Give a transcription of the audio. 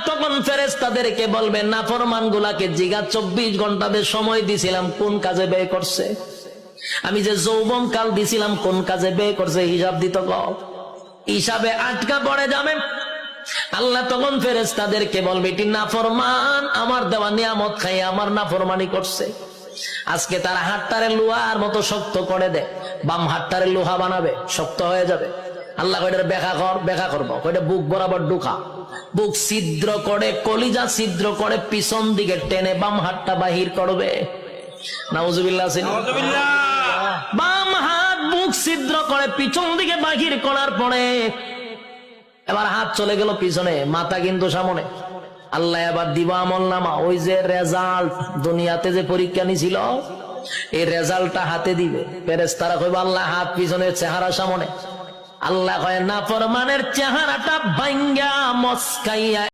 তখন ফেরেশতাদেরকে বলবেন নাফরমান গুলাকে জিগা 24 ঘন্টা সময় দিছিলাম কোন কাজে ব্যয় করছে, আমি যে যৌবন কাল দিছিলাম কোন কাজে ব্যয় করছে, হিসাব দিত কও। হিসাবে আটকা পড়ে যাবেন। আল্লাহ তখন ফেরেশতাদেরকে বলবে এটি নাফরমান, আমার দেওয়া নিয়ামত খাই আমার নাফরমানি করছে। আজকে তার হাতটারে লোহার মতো শক্ত করে দেয়, বাম হাতটারে লোহা বানাবে, শক্ত হয়ে যাবে। আল্লাহ কয়টার ব্যাখ্যা করবো, কয়টা বুক বরাবর ঢুকা, বুক ছিদ্র করে, কলিজা ছিদ্র করে, পিছন দিকে টেনে বাম হাতটা বাহির করবে। নাউজুবিল্লাহ। বাম হাত বুক ছিদ্র করে পিছন দিকে বাহির করার পরে এবার হাত চলে গেল পিছনে, মাথা কিন্তু সামনে। আল্লাহ এবার দিবা আমল নামা, ওই যে রেজাল্ট দুনিয়াতে যে পরীক্ষা নিছিল এই রেজাল্টটা হাতে দিবে। ফেরেশতারা কইবে আল্লাহ হাত পিছনের চেহারা সামনে। আল্লাহ কয় নাফরমানের চেহারাটা ভাঙ্গা মস্কাইয়া